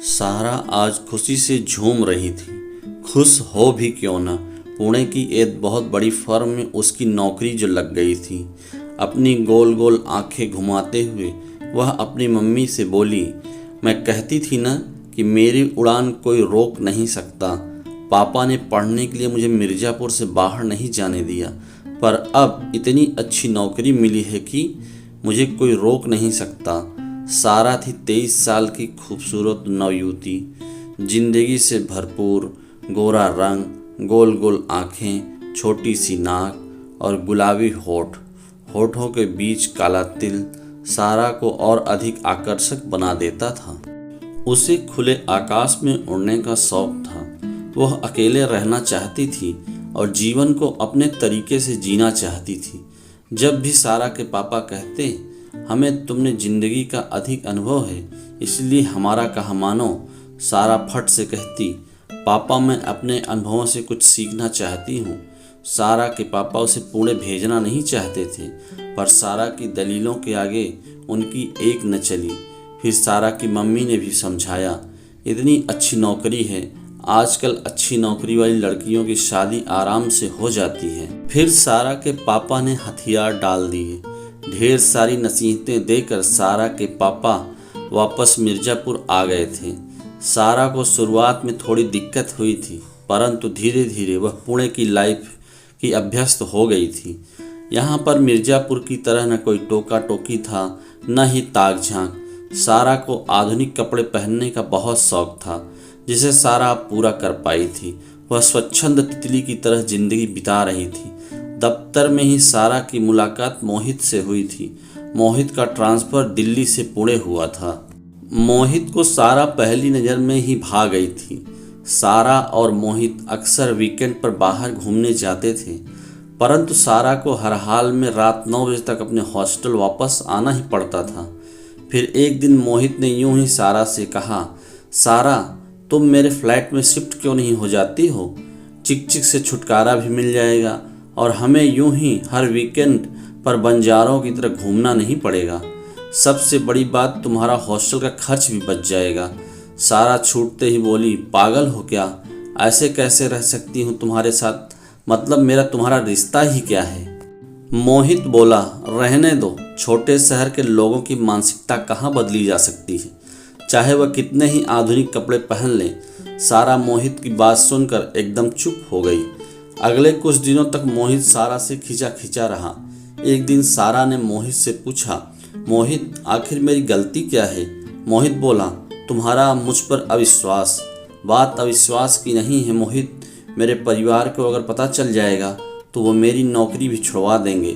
सारा आज खुशी से झूम रही थी। खुश हो भी क्यों ना, पुणे की एक बहुत बड़ी फर्म में उसकी नौकरी जो लग गई थी। अपनी गोल गोल आंखें घुमाते हुए वह अपनी मम्मी से बोली, मैं कहती थी ना कि मेरी उड़ान कोई रोक नहीं सकता। पापा ने पढ़ने के लिए मुझे मिर्ज़ापुर से बाहर नहीं जाने दिया, पर अब इतनी अच्छी नौकरी मिली है कि मुझे कोई रोक नहीं सकता। सारा थी 23 साल की खूबसूरत नवयुवती, जिंदगी से भरपूर, गोरा रंग, गोल गोल आँखें, छोटी सी नाक और गुलाबी होठों के बीच काला तिल सारा को और अधिक आकर्षक बना देता था। उसे खुले आकाश में उड़ने का शौक था। वह अकेले रहना चाहती थी और जीवन को अपने तरीके से जीना चाहती थी। जब भी सारा के पापा कहते, हमें तुमने जिंदगी का अधिक अनुभव है इसलिए हमारा कहा मानो, सारा फट से कहती, पापा मैं अपने अनुभवों से कुछ सीखना चाहती हूँ। सारा के पापा उसे पुणे भेजना नहीं चाहते थे, पर सारा की दलीलों के आगे उनकी एक न चली। फिर सारा की मम्मी ने भी समझाया, इतनी अच्छी नौकरी है, आजकल अच्छी नौकरी वाली लड़कियों की शादी आराम से हो जाती है। फिर सारा के पापा ने हथियार डाल दिए। ढेर सारी नसीहतें देकर सारा के पापा वापस मिर्ज़ापुर आ गए थे। सारा को शुरुआत में थोड़ी दिक्कत हुई थी, परंतु धीरे धीरे वह पुणे की लाइफ की अभ्यस्त हो गई थी। यहाँ पर मिर्ज़ापुर की तरह न कोई टोका टोकी था, न ही ताक झांक। सारा को आधुनिक कपड़े पहनने का बहुत शौक था, जिसे सारा पूरा कर पाई थी। वह स्वच्छंद तितली की तरह जिंदगी बिता रही थी। दफ्तर में ही सारा की मुलाकात मोहित से हुई थी। मोहित का ट्रांसफ़र दिल्ली से पुणे हुआ था। मोहित को सारा पहली नज़र में ही भा गई थी। सारा और मोहित अक्सर वीकेंड पर बाहर घूमने जाते थे, परंतु सारा को हर हाल में रात 9 बजे तक अपने हॉस्टल वापस आना ही पड़ता था। फिर एक दिन मोहित ने यूं ही सारा से कहा, सारा तुम मेरे फ्लैट में शिफ्ट क्यों नहीं हो जाती हो? चिक चिक से छुटकारा भी मिल जाएगा और हमें यूं ही हर वीकेंड पर बंजारों की तरह घूमना नहीं पड़ेगा। सबसे बड़ी बात, तुम्हारा हॉस्टल का खर्च भी बच जाएगा। सारा छूटते ही बोली, पागल हो क्या? ऐसे कैसे रह सकती हूँ तुम्हारे साथ? मतलब मेरा तुम्हारा रिश्ता ही क्या है? मोहित बोला, रहने दो, छोटे शहर के लोगों की मानसिकता कहाँ बदली जा सकती है, चाहे वह कितने ही आधुनिक कपड़े पहन लें। सारा मोहित की बात सुनकर एकदम चुप हो गई। अगले कुछ दिनों तक मोहित सारा से खिंचा खिंचा रहा। एक दिन सारा ने मोहित से पूछा, मोहित आखिर मेरी गलती क्या है? मोहित बोला, तुम्हारा मुझ पर अविश्वास। बात अविश्वास की नहीं है मोहित, मेरे परिवार को अगर पता चल जाएगा तो वो मेरी नौकरी भी छुड़वा देंगे।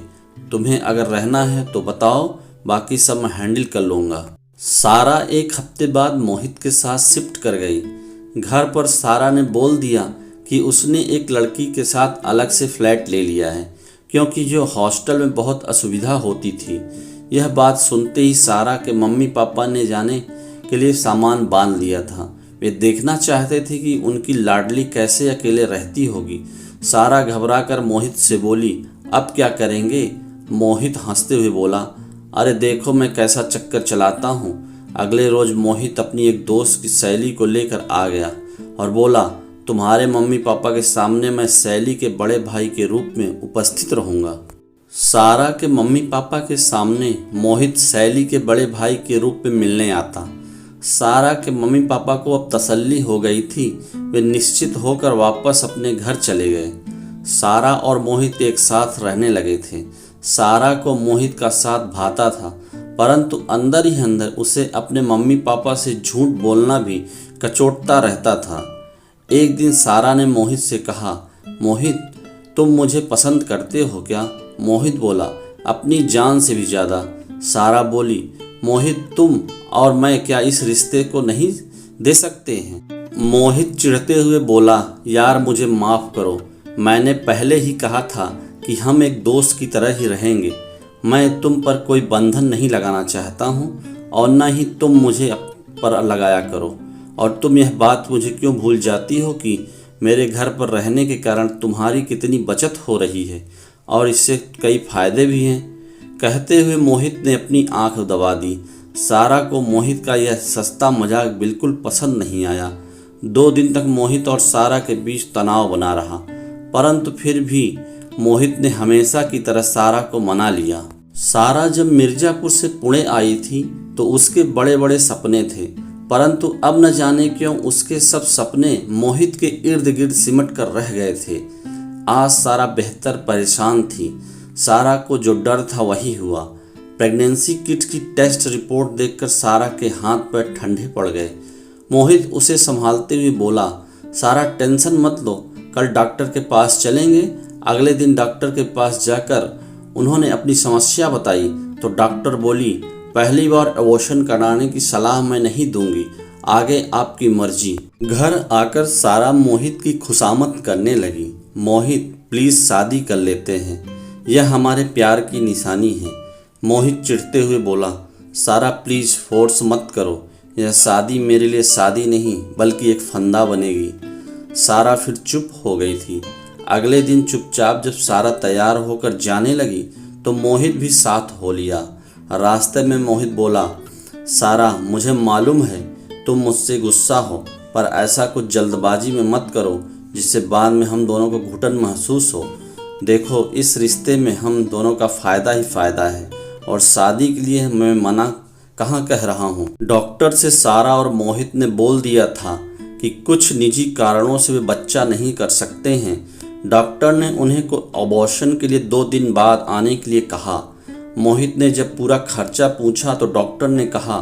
तुम्हें अगर रहना है तो बताओ, बाकी सब मैं हैंडल कर लूँगा। सारा एक हफ्ते बाद मोहित के साथ शिफ्ट कर गई। घर पर सारा ने बोल दिया कि उसने एक लड़की के साथ अलग से फ्लैट ले लिया है, क्योंकि जो हॉस्टल में बहुत असुविधा होती थी। यह बात सुनते ही सारा के मम्मी पापा ने जाने के लिए सामान बांध लिया था। वे देखना चाहते थे कि उनकी लाडली कैसे अकेले रहती होगी। सारा घबराकर मोहित से बोली, अब क्या करेंगे? मोहित हंसते हुए बोला, अरे देखो मैं कैसा चक्कर चलाता हूँ। अगले रोज मोहित अपनी एक दोस्त की सहेली को लेकर आ गया और बोला, तुम्हारे मम्मी पापा के सामने मैं सहेली के बड़े भाई के रूप में उपस्थित रहूँगा। सारा के मम्मी पापा के सामने मोहित सहेली के बड़े भाई के रूप में मिलने आता। सारा के मम्मी पापा को अब तसल्ली हो गई थी। वे निश्चित होकर वापस अपने घर चले गए। सारा और मोहित एक साथ रहने लगे थे। सारा को मोहित का साथ भाता था, परंतु अंदर ही अंदर उसे अपने मम्मी पापा से झूठ बोलना भी कचोटता रहता था। एक दिन सारा ने मोहित से कहा, मोहित तुम मुझे पसंद करते हो क्या? मोहित बोला, अपनी जान से भी ज़्यादा। सारा बोली, मोहित तुम और मैं क्या इस रिश्ते को नहीं दे सकते हैं? मोहित चिढ़ते हुए बोला, यार मुझे माफ़ करो, मैंने पहले ही कहा था कि हम एक दोस्त की तरह ही रहेंगे। मैं तुम पर कोई बंधन नहीं लगाना चाहता हूँ और न ही तुम मुझे पर लगाया करो। और तुम यह बात मुझे क्यों भूल जाती हो कि मेरे घर पर रहने के कारण तुम्हारी कितनी बचत हो रही है और इससे कई फ़ायदे भी हैं। कहते हुए मोहित ने अपनी आंख दबा दी। सारा को मोहित का यह सस्ता मजाक बिल्कुल पसंद नहीं आया। 2 दिन तक मोहित और सारा के बीच तनाव बना रहा, परंतु फिर भी मोहित ने हमेशा की तरह सारा को मना लिया। सारा जब मिर्जापुर से पुणे आई थी तो उसके बड़े बड़े सपने थे, परंतु अब न जाने क्यों उसके सब सपने मोहित के इर्द गिर्द सिमट कर रह गए थे। आज सारा बेहतर परेशान थी। सारा को जो डर था वही हुआ। प्रेगनेंसी किट की टेस्ट रिपोर्ट देखकर सारा के हाथ पैर ठंडे पड़ गए। मोहित उसे संभालते हुए बोला, सारा टेंशन मत लो, कल डॉक्टर के पास चलेंगे। अगले दिन डॉक्टर के पास जाकर उन्होंने अपनी समस्या बताई तो डॉक्टर बोली, पहली बार अबॉर्शन कराने की सलाह मैं नहीं दूंगी, आगे आपकी मर्जी। घर आकर सारा मोहित की खुशामद करने लगी। मोहित प्लीज़ शादी कर लेते हैं, यह हमारे प्यार की निशानी है। मोहित चिढ़ते हुए बोला, सारा प्लीज़ फोर्स मत करो, यह शादी मेरे लिए शादी नहीं बल्कि एक फंदा बनेगी। सारा फिर चुप हो गई थी। अगले दिन चुपचाप जब सारा तैयार होकर जाने लगी तो मोहित भी साथ हो लिया। रास्ते में मोहित बोला, सारा मुझे मालूम है तुम मुझसे गुस्सा हो, पर ऐसा कुछ जल्दबाजी में मत करो जिससे बाद में हम दोनों को घुटन महसूस हो। देखो इस रिश्ते में हम दोनों का फ़ायदा ही फ़ायदा है और शादी के लिए मैं मना कहाँ कह रहा हूँ। डॉक्टर से सारा और मोहित ने बोल दिया था कि कुछ निजी कारणों से वे बच्चा नहीं कर सकते हैं। डॉक्टर ने उन्हें को अबॉर्शन के लिए 2 दिन बाद आने के लिए कहा। मोहित ने जब पूरा खर्चा पूछा तो डॉक्टर ने कहा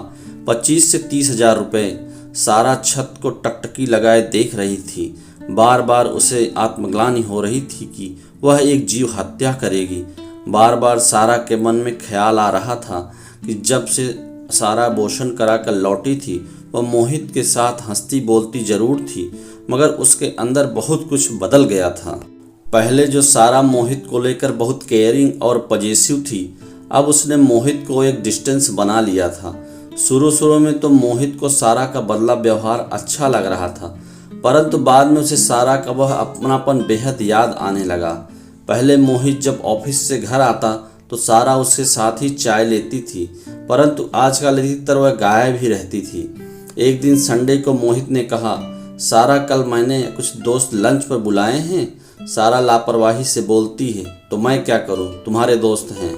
25 से 30 हज़ार रुपये। सारा छत को टकटकी लगाए देख रही थी। बार बार उसे आत्मग्लानि हो रही थी कि वह एक जीव हत्या करेगी। बार बार सारा के मन में ख्याल आ रहा था कि जब से सारा अबॉर्शन करा कर लौटी थी वह मोहित के साथ हंसती बोलती जरूर थी, मगर उसके अंदर बहुत कुछ बदल गया था। पहले जो सारा मोहित को लेकर बहुत केयरिंग और पजेसिव थी, अब उसने मोहित को एक डिस्टेंस बना लिया था। शुरू में तो मोहित को सारा का बदला व्यवहार अच्छा लग रहा था, परंतु बाद में उसे सारा का वह अपनापन बेहद याद आने लगा। पहले मोहित जब ऑफिस से घर आता तो सारा उसके साथ ही चाय लेती थी, परंतु आजकल अधिकतर वह गायब ही रहती थी। एक दिन संडे को मोहित ने कहा, सारा कल मैंने कुछ दोस्त लंच पर बुलाए हैं। सारा लापरवाही से बोलती है, तो मैं क्या करूं, तुम्हारे दोस्त हैं।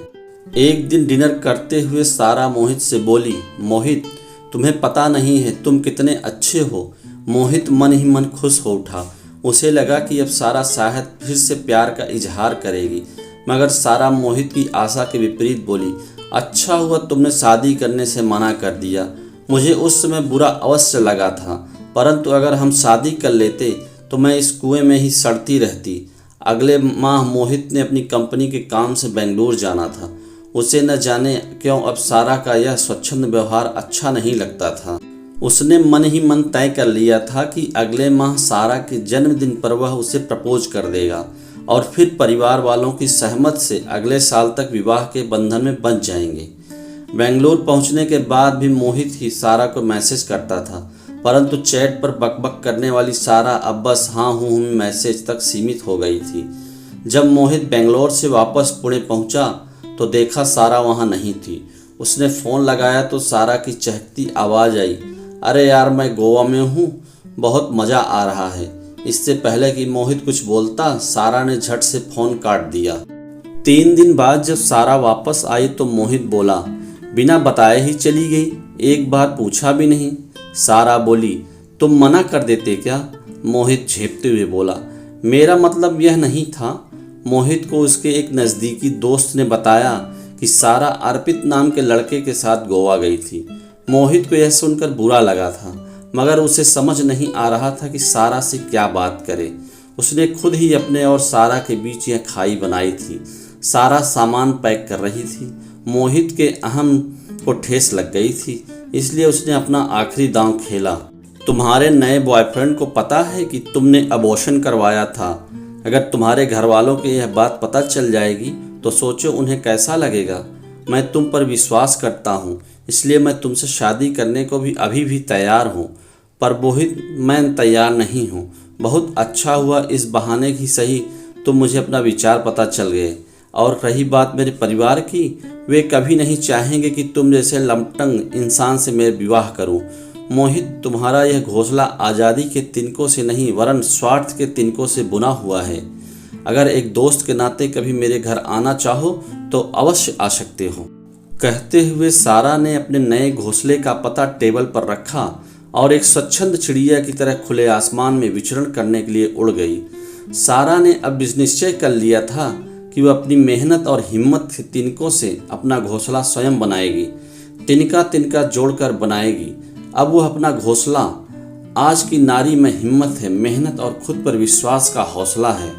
एक दिन डिनर करते हुए सारा मोहित से बोली, मोहित तुम्हें पता नहीं है तुम कितने अच्छे हो। मोहित मन ही मन खुश हो उठा। उसे लगा कि अब सारा शायद फिर से प्यार का इजहार करेगी, मगर सारा मोहित की आशा के विपरीत बोली, अच्छा हुआ तुमने शादी करने से मना कर दिया। मुझे उस समय बुरा अवश्य लगा था, परंतु अगर हम शादी कर लेते तो मैं इस कुएं में ही सड़ती रहती। अगले माह मोहित ने अपनी कंपनी के काम से बेंगलुरु जाना था। उसे न जाने क्यों अब सारा का यह स्वच्छंद व्यवहार अच्छा नहीं लगता था। उसने मन ही मन तय कर लिया था कि अगले माह सारा के जन्मदिन पर वह उसे प्रपोज कर देगा और फिर परिवार वालों की सहमत से अगले साल तक विवाह के बंधन में बंध जाएंगे। बेंगलुरु पहुंचने के बाद भी मोहित ही सारा को मैसेज करता था, परंतु चैट पर बकबक करने वाली सारा अब बस हाँ हूँ मैसेज तक सीमित हो गई थी। जब मोहित बेंगलोर से वापस पुणे पहुंचा तो देखा सारा वहां नहीं थी। उसने फ़ोन लगाया तो सारा की चहकती आवाज़ आई, अरे यार मैं गोवा में हूँ, बहुत मज़ा आ रहा है। इससे पहले कि मोहित कुछ बोलता सारा ने झट से फ़ोन काट दिया। 3 दिन बाद जब सारा वापस आई तो मोहित बोला, बिना बताए ही चली गई, एक बार पूछा भी नहीं। सारा बोली, तुम मना कर देते क्या? मोहित झेपते हुए बोला, मेरा मतलब यह नहीं था। मोहित को उसके एक नज़दीकी दोस्त ने बताया कि सारा अर्पित नाम के लड़के के साथ गोवा गई थी। मोहित को यह सुनकर बुरा लगा था, मगर उसे समझ नहीं आ रहा था कि सारा से क्या बात करे। उसने खुद ही अपने और सारा के बीच यह खाई बनाई थी। सारा सामान पैक कर रही थी। मोहित के अहम को ठेस लग गई थी, इसलिए उसने अपना आखिरी दांव खेला। तुम्हारे नए बॉयफ्रेंड को पता है कि तुमने अबॉर्शन करवाया था? अगर तुम्हारे घर वालों को यह बात पता चल जाएगी तो सोचो उन्हें कैसा लगेगा। मैं तुम पर विश्वास करता हूँ, इसलिए मैं तुमसे शादी करने को भी अभी भी तैयार हूँ। पर मोहित मैं तैयार नहीं हूँ। बहुत अच्छा हुआ इस बहाने ही सही तुम मुझे अपना विचार पता चल गए और रही बात मेरे परिवार की, वे कभी नहीं चाहेंगे कि तुम जैसे लंपटंग इंसान से मैं विवाह करूं। मोहित, तुम्हारा यह घोंसला आज़ादी के तिनकों से नहीं वरन स्वार्थ के तिनकों से बुना हुआ है। अगर एक दोस्त के नाते कभी मेरे घर आना चाहो तो अवश्य आ सकते हो। कहते हुए सारा ने अपने नए घोंसले का पता टेबल पर रखा और एक स्वच्छंद चिड़िया की तरह खुले आसमान में विचरण करने के लिए उड़ गई। सारा ने अब निश्चय कर लिया था कि वह अपनी मेहनत और हिम्मत के तिनकों से अपना घोंसला स्वयं बनाएगी, तिनका तिनका जोड़कर बनाएगी। अब वह अपना घोंसला, आज की नारी में हिम्मत है, मेहनत और खुद पर विश्वास का हौसला है।